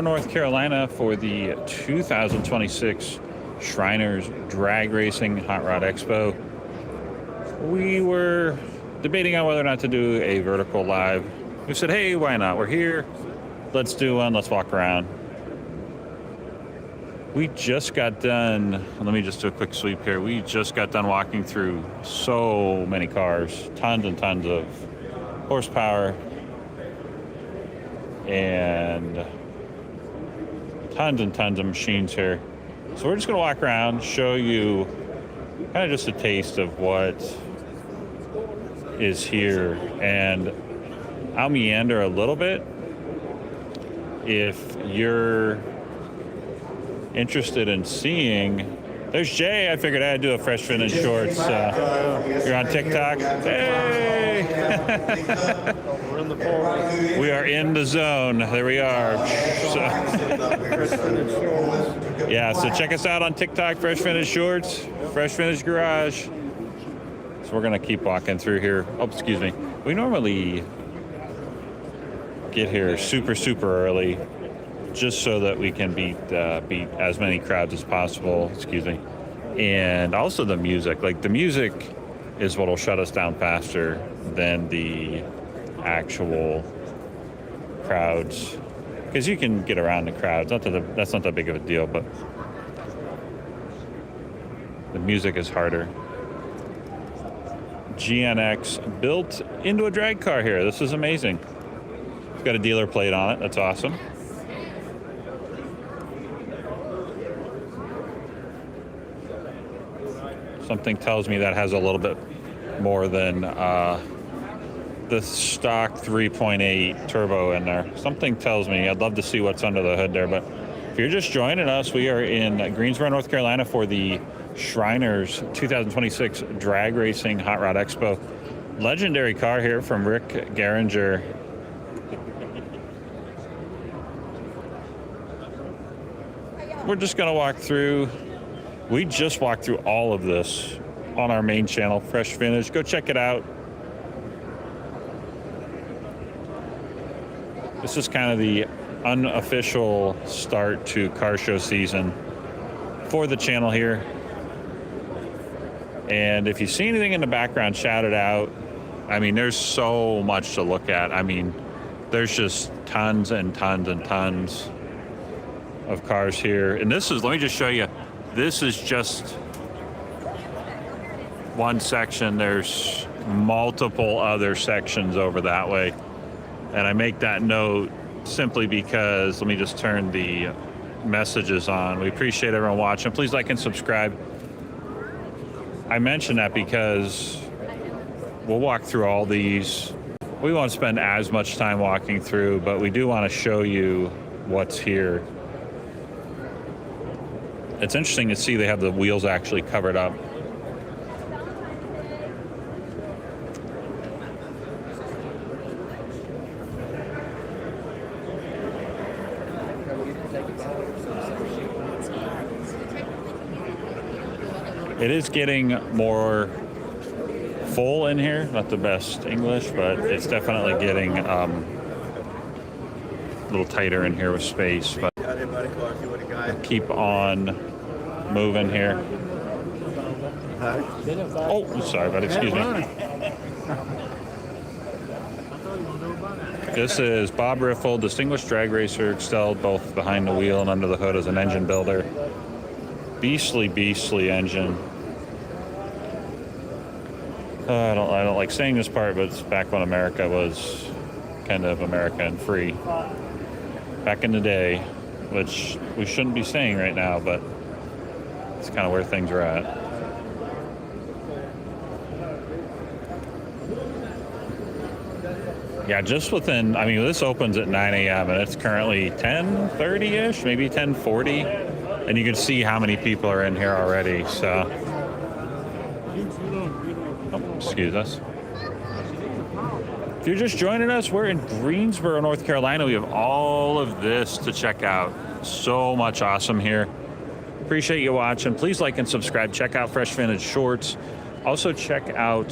North Carolina for the 2026 Shriners Drag Racing Hot Rod Expo. We were debating on whether or not to do a vertical live. We said, hey, why not? We're here. Let's do one. Let's walk around. We just got done. Let me just do a quick sweep here. We just got done walking through so many cars, tons and tons of horsepower, and tons and tons of machines here. So we're just going to walk around, show you kind of just a taste of what is here, and I'll meander a little bit. If you're interested in seeing, there's Jay. I figured I'd do a Fresh Vintage Shorts. You're on TikTok. Hey! We're in the forest. We are in the zone. There we are. Yeah, so check us out on TikTok, Fresh Vintage Shorts, Fresh Vintage Garage. So we're going to keep walking through here. Oh, excuse me. We normally get here super early, just so that we can beat as many crowds as possible. Excuse me. And also the music. Like, the music is what will shut us down faster than the actual crowds, because you can get around the crowds. That's not that big of a deal, but the music is harder. GNX built into a drag car here. This is amazing. It's got a dealer plate on it. That's awesome. Something tells me that has a little bit more than the stock 3.8 turbo in there. Something tells me. I'd love to see what's under the hood there, but if you're just joining us, we are in Greensboro, North Carolina for the Shriners 2026 Drag Racing Hot Rod Expo. Legendary car here from Rick Geringer. We're just going to walk through. We just walked through all of this on our main channel, Fresh Vintage. Go check it out. This is kind of the unofficial start to car show season for the channel here. And if you see anything in the background, shout it out. I mean, there's so much to look at. I mean, there's just tons and tons and tons of cars here. And this is, let me just show you, this is just one section. There's multiple other sections over that way. And I make that note simply because, let me just turn the messages on. We appreciate everyone watching. Please like and subscribe. I mention that because we'll walk through all these. We won't spend as much time walking through, but we do want to show you what's here. It's interesting to see they have the wheels actually covered up. It is getting more full in here. Not the best English, but it's definitely getting a little tighter in here with space. But we'll keep on moving here. Oh, sorry, but excuse me. This is Bob Riffle, distinguished drag racer, excelled both behind the wheel and under the hood as an engine builder. Beastly engine. I don't like saying this part, but it's back when America was kind of America and free. Back in the day, which we shouldn't be saying right now, but it's kind of where things are at. Yeah, just within, I mean, this opens at 9 a.m. and it's currently 10:30-ish, maybe 10:40. And you can see how many people are in here already, so. Oh, excuse us. If you're just joining us, we're in Greensboro, North Carolina. We have all of this to check out. So much awesome here. Appreciate you watching. Please like and subscribe. Check out Fresh Vintage Shorts. Also check out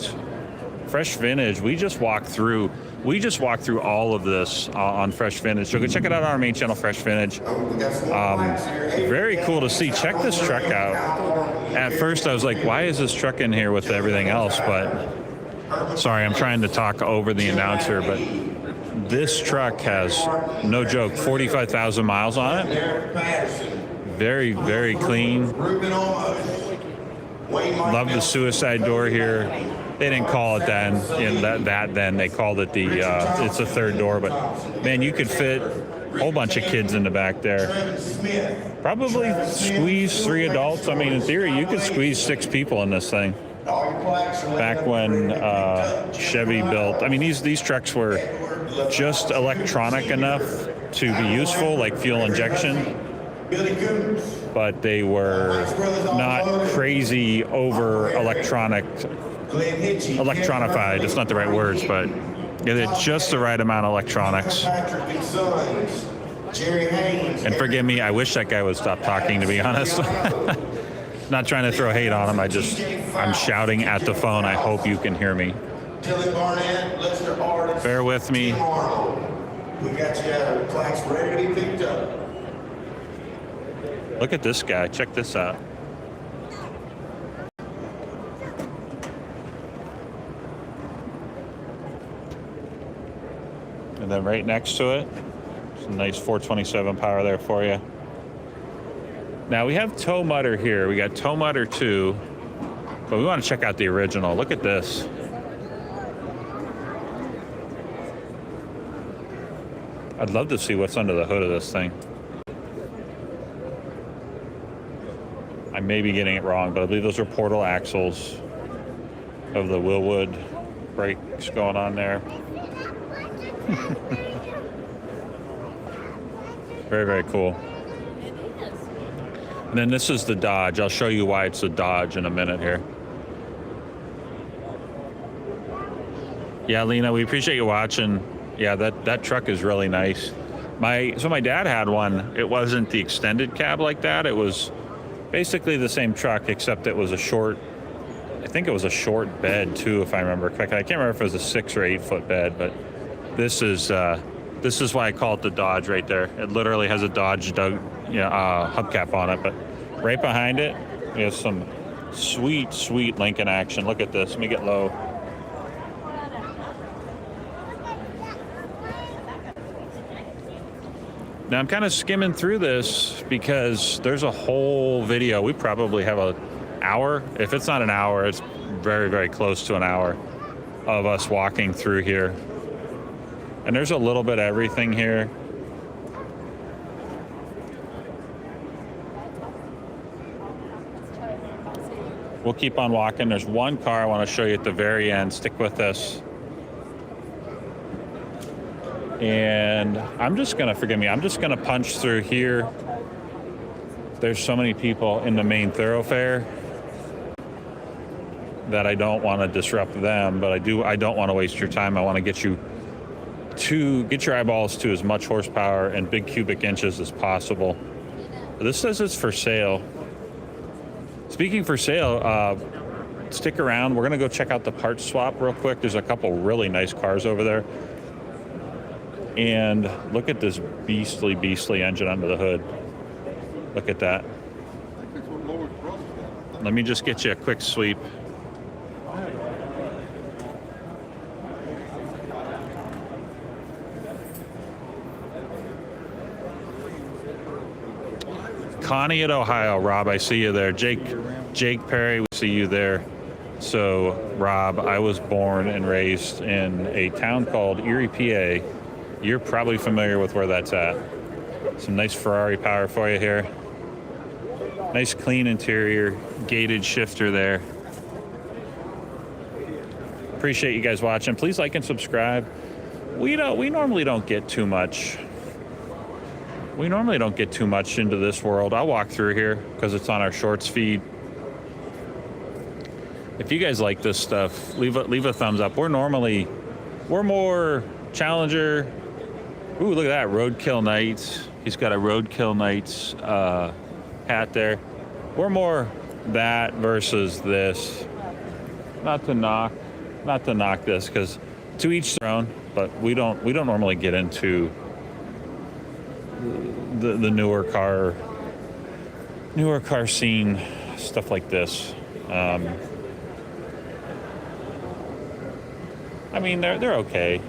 Fresh Vintage. We just walked through We just walked through all of this on Fresh Vintage. So go check it out on our main channel, Fresh Vintage. Very cool to see. Check this truck out. At first I was like, why is this truck in here with everything else? But sorry, I'm trying to talk over the announcer, but this truck has, no joke, 45,000 miles on it. Very, very clean. Love the suicide door here. They didn't call it then. Then they called it the. It's a third door, but man, you could fit a whole bunch of kids in the back there. Probably squeeze 3 adults. I mean, in theory, you could squeeze 6 people in this thing. Back when Chevy built, I mean, these trucks were just electronic enough to be useful, like fuel injection, but they were not crazy over electronified. It's not the right words, but it had just the right amount of electronics. And forgive me, I wish that guy would stop talking, to be honest. Not trying to throw hate on him. I'm shouting at the phone. I hope you can hear me. Bear with me. We got your plaques ready to be picked up. Look at this guy. Check this out. And then right next to it, some nice 427 power there for you. Now we have Tow Mutter here. We got Tow Mutter 2, but we want to check out the original. Look at this. I'd love to see what's under the hood of this thing. I may be getting it wrong, but I believe those are portal axles of the Wilwood brakes going on there. Very, very cool. And then this is the Dodge. I'll show you why it's a Dodge in a minute here. Yeah, Lena, we appreciate you watching. Yeah, that truck is really nice. So my dad had one. It wasn't the extended cab like that. It was basically the same truck, except it was a short, I think it was a short bed too, if I remember correctly. I can't remember if it was a 6 or 8 foot bed, but this is why I call it the Dodge right there. It literally has a Dodge hubcap on it, but right behind it, we have some sweet, sweet Lincoln action. Look at this. Let me get low. Now I'm kind of skimming through this because there's a whole video. We probably have an hour. If it's not an hour, it's very, very close to an hour of us walking through here. And there's a little bit of everything here. We'll keep on walking. There's one car I want to show you at the very end. Stick with us. And I'm just going to punch through here. There's so many people in the main thoroughfare that I don't want to disrupt them, but I don't want to waste your time. I want to get your eyeballs to as much horsepower and big cubic inches as possible. This says it's for sale. Speaking for sale, stick around. We're going to go check out the parts swap real quick. There's a couple really nice cars over there. And look at this beastly, beastly engine under the hood. Look at that. Let me just get you a quick sweep. Connie at Ohio. Rob, I see you there. Jake Perry, we see you there. So, Rob, I was born and raised in a town called Erie, PA. You're probably familiar with where that's at. Some nice Ferrari power for you here. Nice clean interior, gated shifter there. Appreciate you guys watching. Please like and subscribe. We normally don't get too much. We normally don't get too much into this world. I'll walk through here because it's on our shorts feed. If you guys like this stuff, leave a thumbs up. We're more Challenger. Ooh, look at that, Roadkill Nights. He's got a Roadkill Nights hat there. We're more that versus this. Not to knock this, because to each their own. but we don't normally get into the newer car scene, stuff like this. I mean, they're okay.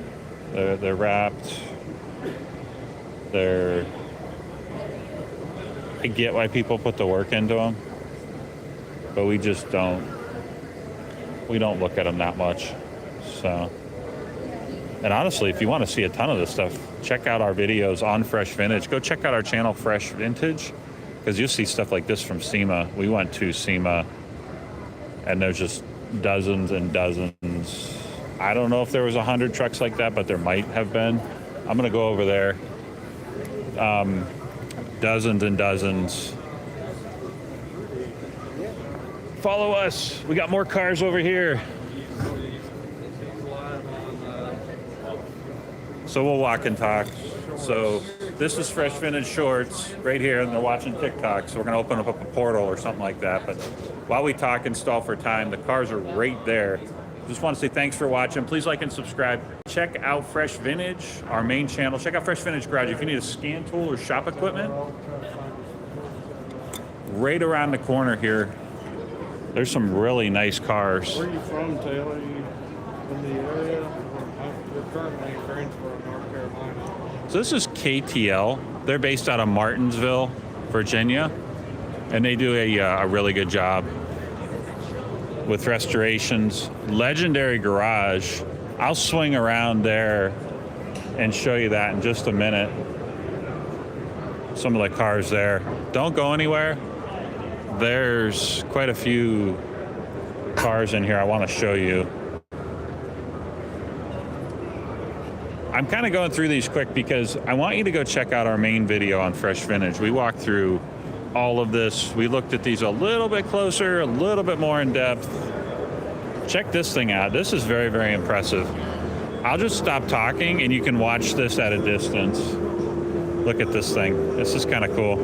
They're wrapped. I get why people put the work into them, but we just don't look at them that much. So, and honestly, if you want to see a ton of this stuff, check out our videos on Fresh Vintage. Go check out our channel, Fresh Vintage, because you'll see stuff like this from SEMA. We went to SEMA, and there's just dozens and dozens. I don't know if there was 100 trucks like that, but there might have been. I'm going to go over there. Dozens and dozens. Follow us. We got more cars over here. So we'll walk and talk. So this is Fresh Vintage Shorts right here, and they're watching TikTok. So we're going to open up a portal or something like that. But while we talk and stall for time, the cars are right there. Just want to say thanks for watching. Please like and subscribe. Check out Fresh Vintage, our main channel. Check out Fresh Vintage Garage if you need a scan tool or shop equipment. Right around the corner here, there's some really nice cars. Where are you from, Taylor? You from the area? We're currently in Greensboro, North Carolina. So this is KTL. They're based out of Martinsville, Virginia, and they do a really good job with restorations. Legendary garage. I'll swing around there and show you that in just a minute. Some of the cars there. Don't go anywhere. There's quite a few cars in here I want to show you. I'm kind of going through these quick because I want you to go check out our main video on Fresh Vintage. We walked through all of this. We looked at these a little bit closer, a little bit more in depth. Check this thing out. This is very, very impressive. I'll just stop talking and you can watch this at a distance. Look at this thing. This is kind of cool.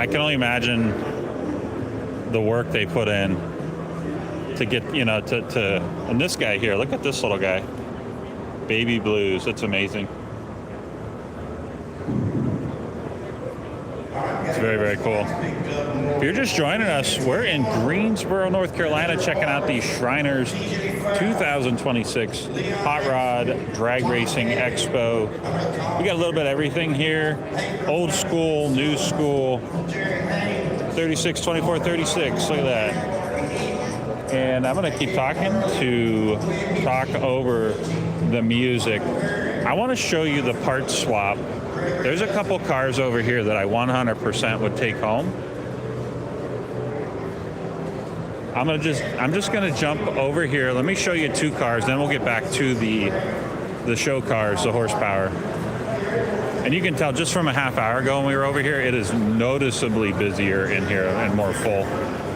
I can only imagine the work they put in to get, and this guy here, look at this little guy. Baby blues, it's amazing. It's very, very cool. If you're just joining us, we're in Greensboro, North Carolina, checking out the Shriners 2026 Hot Rod Drag Racing Expo. We got a little bit of everything here. Old school, new school, 36, 24, 36, look at that. And I'm gonna keep talking to talk over the music. I wanna show you the parts swap. There's a couple cars over here that I 100% would take home. I'm just gonna jump over here. Let me show you two cars, then we'll get back to the show cars, the horsepower. And you can tell just from a half hour ago when we were over here, it is noticeably busier in here and more full.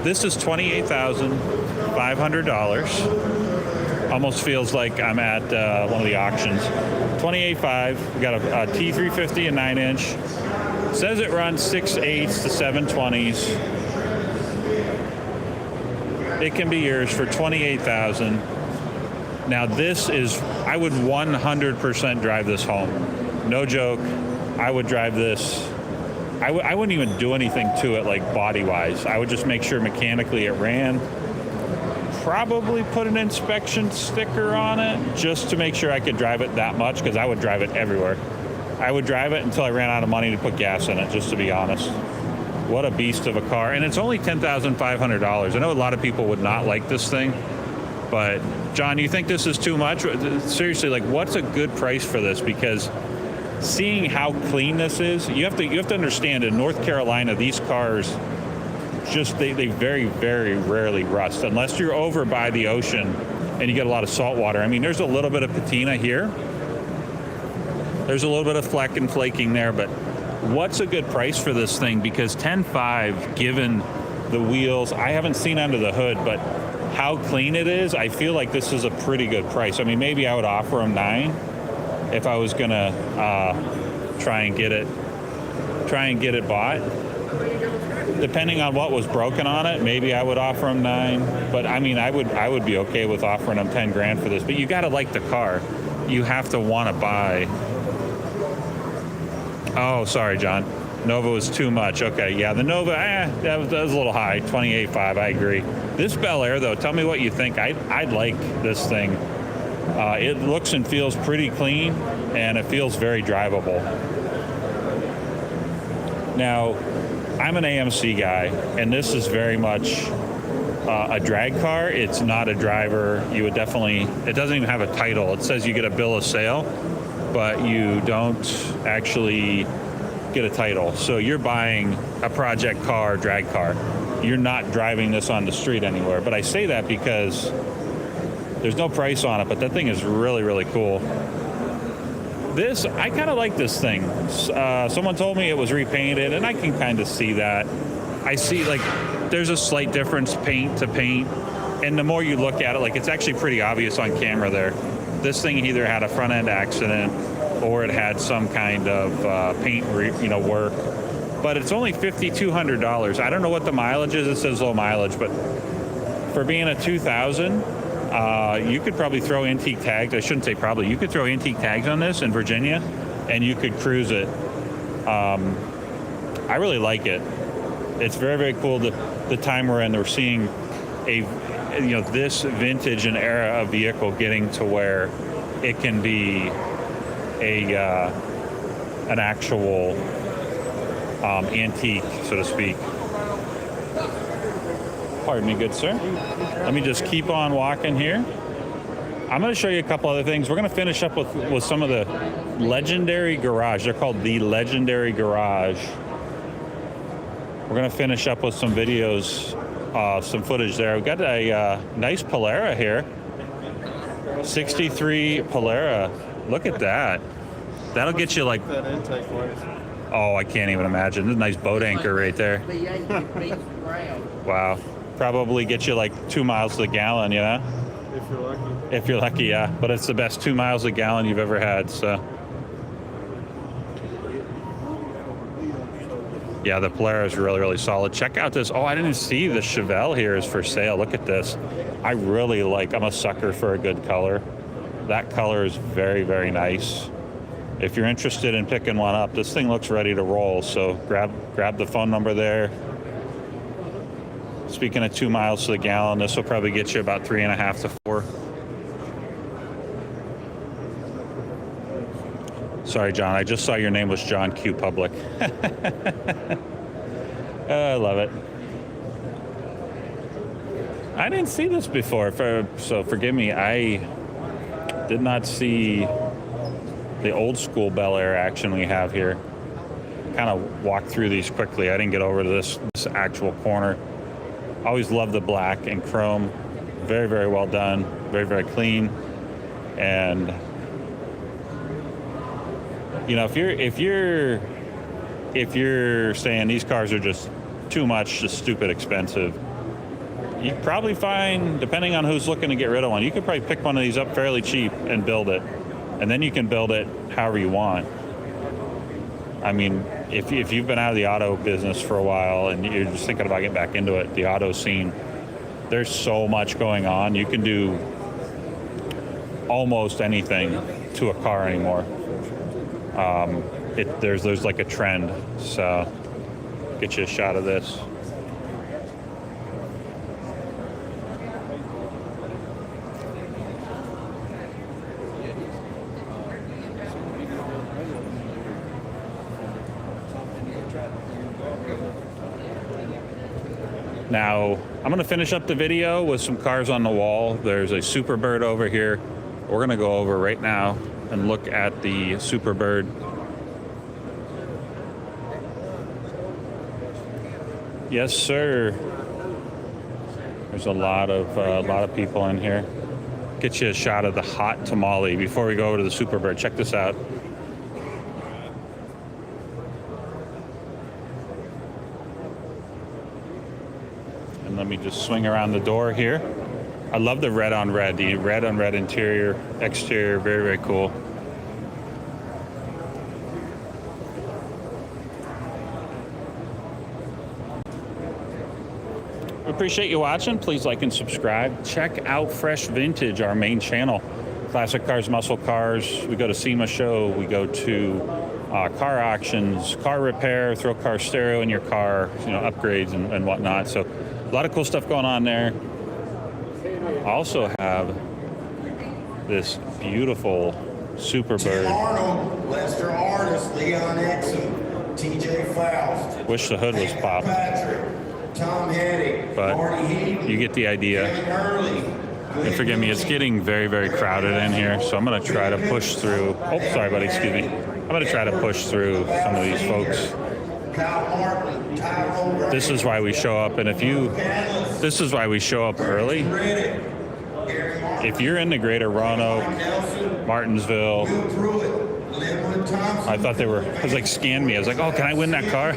This is $28,500. Almost feels like I'm at one of the auctions. $28,500. We got a T350, a 9-inch. Says it runs 6.8s to 720s. It can be yours for $28,000. Now this is, I would 100% drive this home. No joke. I would drive this. I wouldn't even do anything to it like body-wise. I would just make sure mechanically it ran. Probably put an inspection sticker on it just to make sure I could drive it that much, because I would drive it everywhere. I would drive it until I ran out of money to put gas in it, just to be honest. What a beast of a car. And it's only $10,500. I know a lot of people would not like this thing, but John, you think this is too much? Seriously, like, what's a good price for this? Because seeing how clean this is, you have to understand, in North Carolina, these cars just they very, very rarely rust unless you're over by the ocean and you get a lot of salt water. I mean, there's a little bit of patina here. There's a little bit of fleck and flaking there, but what's a good price for this thing? Because $10,500, given the wheels, I haven't seen under the hood, but how clean it is, I feel like this is a pretty good price. I mean, maybe I would offer them $9,000 if I was gonna try and get it bought. depending on what was broken on it, maybe I would offer them 9. But I mean, I would be okay with offering them 10 grand for this. But you got to like the car. You have to want to buy. Oh, sorry, John. Nova was too much. Okay, yeah, the Nova, that was a little high. 28.5. I agree. This Bel Air, though, tell me what you think. I like this thing. It looks and feels pretty clean, and it feels very drivable. Now, I'm an AMC guy, and this is very much a drag car. It's not a driver. You would definitely, it doesn't even have a title. It says you get a bill of sale, but you don't actually get a title. So you're buying a project car, drag car. You're not driving this on the street anywhere. But I say that because there's no price on it, but that thing is really, really cool. This, I kind of like this thing. Someone told me it was repainted, and I can kind of see that. I see, like, there's a slight difference paint to paint, and the more you look at it, like, it's actually pretty obvious on camera there. This thing either had a front end accident or it had some kind of paint, work. But it's only $5,200. I don't know what the mileage is. It says low mileage, but for being a 2000, you could probably throw antique tags. I shouldn't say probably. You could throw antique tags on this in Virginia, and you could cruise it. I really like it. It's very, very cool. The time we're in, we're seeing this vintage and era of vehicle getting to where it can be an actual antique, so to speak. Pardon me, good sir. Let me just keep on walking here. I'm going to show you a couple other things. We're going to finish up with some of the Legendary Garage. They're called the Legendary Garage. We're going to finish up with some videos, some footage there. We've got a nice Polara here. 63 Polara. Look at that. That'll get you like... That intake was. Oh, I can't even imagine. There's a nice boat anchor right there. Wow. Probably get you like 2 miles to the gallon, you know? If you're lucky. If you're lucky, yeah. But it's the best 2 miles a gallon you've ever had, so. Yeah, the Polara is really, really solid. Check out this. Oh, I didn't see the Chevelle here is for sale. Look at this. I really like, I'm a sucker for a good color. That color is very, very nice. If you're interested in picking one up, this thing looks ready to roll. So grab the phone number there. Speaking of 2 miles to the gallon, this will probably get you about 3.5 to 4. Sorry, John. I just saw your name was John Q. Public. I love it. I didn't see this before, so forgive me. I did not see the old school Bel Air action we have here. Kind of walked through these quickly. I didn't get over to this actual corner. Always love the black and chrome. Very, very well done. Very, very clean. And if you're saying these cars are just too much, just stupid expensive, you probably find, depending on who's looking to get rid of one, you could probably pick one of these up fairly cheap and build it. And then you can build it however you want. I mean, if you've been out of the auto business for a while and you're just thinking about getting back into it, the auto scene, there's so much going on. You can do almost anything to a car anymore. There's like a trend. So get you a shot of this. Now, I'm going to finish up the video with some cars on the wall. There's a SuperBird over here. We're going to go over right now and look at the SuperBird. Yes, sir. There's a lot of people in here. Get you a shot of the hot tamale before we go over to the SuperBird. Check this out. Let me just swing around the door here. I love the red on red interior, exterior, very, very cool. appreciate you watching. Please like and subscribe. Check out Fresh Vintage, our main channel. Classic cars, muscle cars. We go to SEMA show. We go to car auctions, car repair, throw car stereo in your car, upgrades and whatnot. So a lot of cool stuff going on there. I also have this beautiful SuperBird. Tim Arnold, Lester Artist, Leon Exum, TJ Faust. Wish the hood was popped. Patrick, Tom Hetty, But Marty Heaton, you get the idea. Kevin Hurley. And forgive me, it's getting very, very crowded in here, so I'm going to try to push through. Oh, sorry, buddy, excuse me. I'm going to try to push through some of these folks. Kyle Martin, Tyrone This is why we show up, and this is why we show up early. If you're in the greater Roanoke, Martinsville, I thought it was like scanned me. I was like, oh, can I win that car?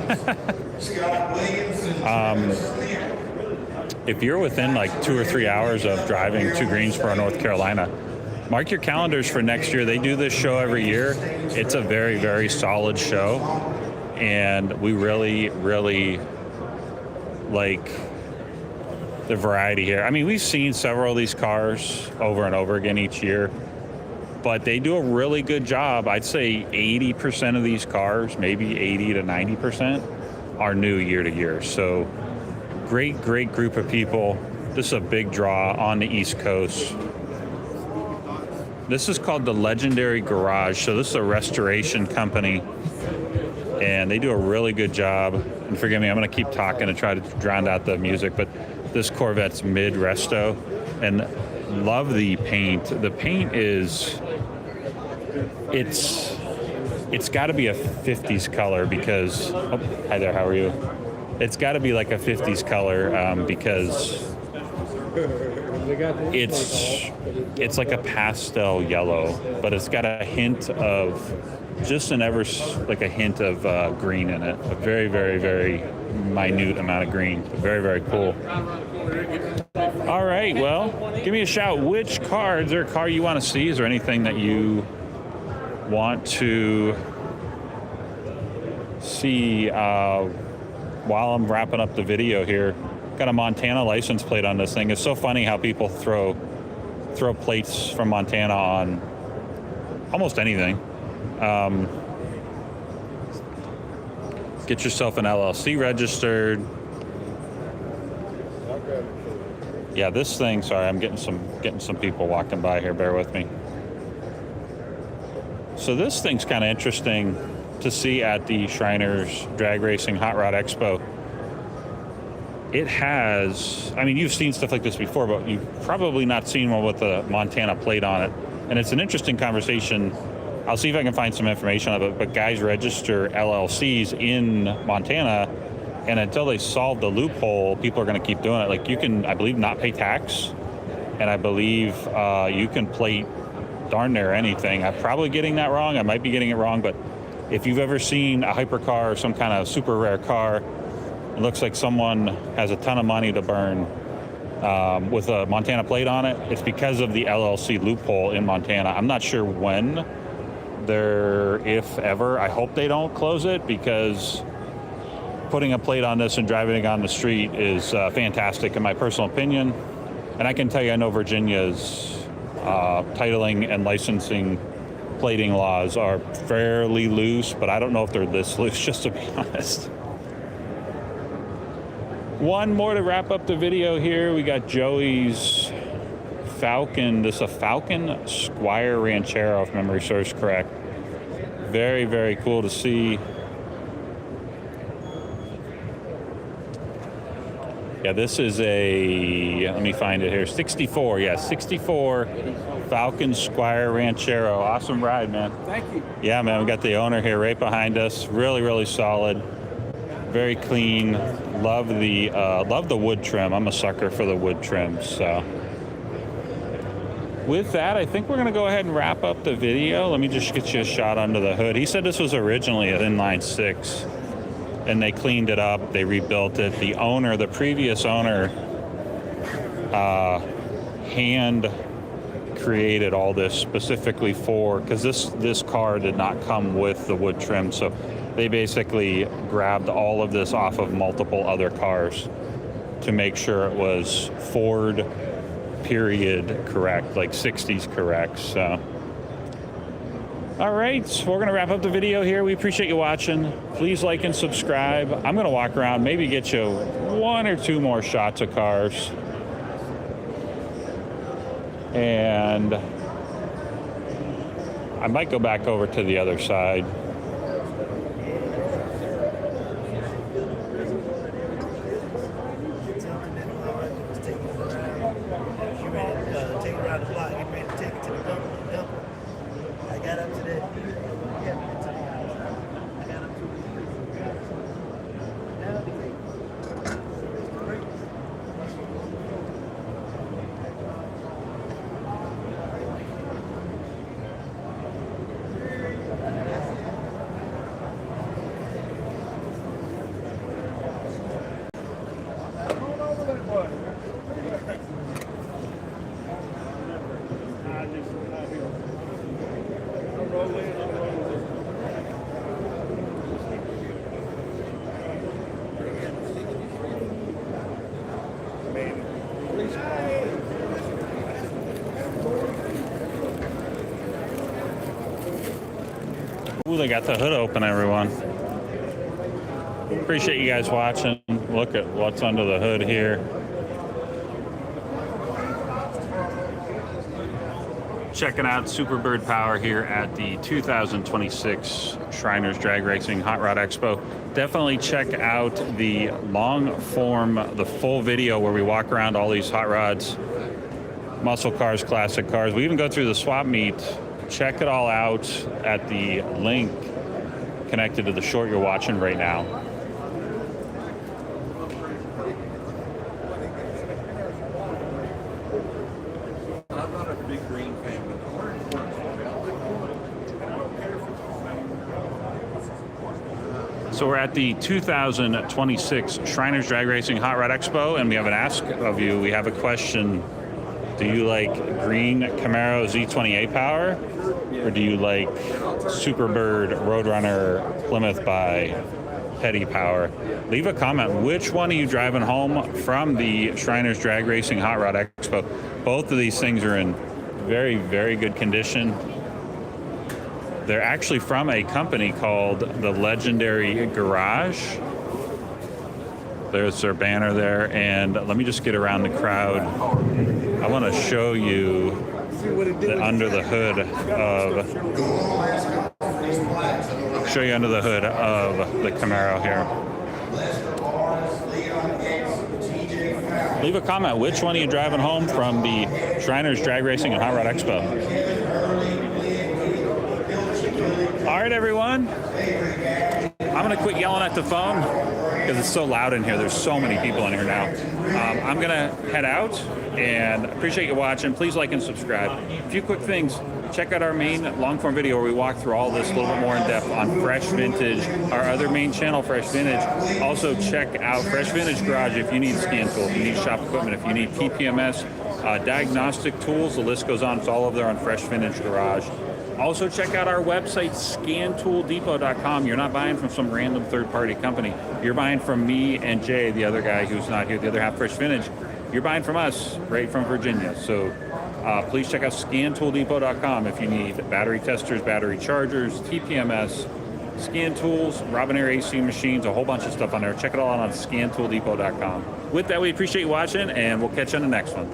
If you're within like 2 or 3 hours of driving to Greensboro, North Carolina, mark your calendars for next year. They do this show every year. It's a very, very solid show. And we really, really like the variety here. I mean, we've seen several of these cars over and over again each year, but they do a really good job. I'd say 80% of these cars, maybe 80 to 90%, are new year to year. So great group of people. This is a big draw on the East Coast. This is called the Legendary Garage. So this is a restoration company, and they do a really good job. And forgive me, I'm going to keep talking to try to drown out the music, but this Corvette's mid-resto, and love the paint. The paint is, it's got to be a 50s color because, oh, hi there, how are you? It's got to be like a 50s color because it's like a pastel yellow, but it's got a hint of like a hint of green in it. A very, very, very minute amount of green. Very, very cool. All right, well, give me a shout. Which car, is there a car you want to see? Is there anything that you want to see while I'm wrapping up the video here? Got a Montana license plate on this thing. It's so funny how people throw plates from Montana on almost anything. Get yourself an LLC registered. Yeah, this thing, sorry, I'm getting some people walking by here, bear with me. So this thing's kind of interesting to see at the Shriners Drag Racing Hot Rod Expo. It has, I mean, you've seen stuff like this before, but you've probably not seen one with a Montana plate on it. And it's an interesting conversation. I'll see if I can find some information on it, but guys register LLCs in Montana, and until they solve the loophole, people are going to keep doing it. Like, you can, I believe, not pay tax, and I believe you can plate darn near anything. I'm probably getting that wrong. I might be getting it wrong, but if you've ever seen a hypercar or some kind of super rare car, it looks like someone has a ton of money to burn with a Montana plate on it, it's because of the LLC loophole in Montana. I'm not sure when if ever. I hope they don't close it, because putting a plate on this and driving it on the street is fantastic in my personal opinion. And I can tell you, I know Virginia's titling and licensing plating laws are fairly loose, but I don't know if they're this loose, just to be honest. One more to wrap up the video here. We got Joey's Falcon. This is a Falcon Squire Ranchero, if memory serves correct. Very, very cool to see. Yeah, this is a, let me find it here, 64, yeah, 64 Falcon Squire Ranchero. Awesome ride, man. Thank you. Yeah, man, we got the owner here right behind us. Really, really solid. Very clean. Love the wood trim. I'm a sucker for the wood trims, so. With that, I think we're going to go ahead and wrap up the video. Let me just get you a shot under the hood. He said this was originally an inline 6, and they cleaned it up. They rebuilt it. The previous owner, hand created all this specifically for, because this car did not come with the wood trim, so they basically grabbed all of this off of multiple other cars. to make sure it was Ford period correct, like 60s correct. So, all right, we're going to wrap up the video here. We appreciate you watching. Please like and subscribe. I'm going to walk around, maybe get you 1 or 2 more shots of cars. And I might go back over to the other side. Ooh, they got the hood open, everyone. Appreciate you guys watching. Look at what's under the hood here. Checking out SuperBird Power here at the 2026 Shriners Drag Racing Hot Rod Expo. Definitely check out the long form, the full video where we walk around all these hot rods, muscle cars, classic cars. We even go through the swap meet. Check it all out at the link connected to the short you're watching right now. I'm not a big green fan. So we're at the 2026 Shriners Drag Racing Hot Rod Expo, and we have an ask of you. We have a question. Do you like green Camaro Z28 power, or do you like SuperBird Roadrunner Plymouth by Petty power? Leave a comment. Which one are you driving home from the Shriners Drag Racing Hot Rod Expo? Both of these things are in very, very good condition. They're actually from a company called the Legendary Garage. There's their banner there, and let me just get around the crowd. I want to show you the under the hood of the Camaro here. Leave a comment. Which one are you driving home from the Shriners Drag Racing and Hot Rod Expo? All right, everyone. I'm going to quit yelling at the phone because it's so loud in here. There's so many people in here now. I'm going to head out, and appreciate you watching. Please like and subscribe. A few quick things. Check out our main long-form video where we walk through all this a little bit more in depth on Fresh Vintage, our other main channel, Fresh Vintage. Also, check out Fresh Vintage Garage if you need scantool, if you need shop equipment, if you need PPMS, diagnostic tools. The list goes on. It's all over there on Fresh Vintage Garage. Also, check out our website, scantooldepot.com. You're not buying from some random third-party company. You're buying from me and Jay, the other guy who's not here, the other half Fresh Vintage. You're buying from us right from Virginia. So please check out scanToolDepot.com if you need battery testers, battery chargers, TPMS, scan tools, Robinair AC machines, a whole bunch of stuff on there. Check it all out on ScanToolDepot.com. With that, we appreciate you watching, and we'll catch you on the next one.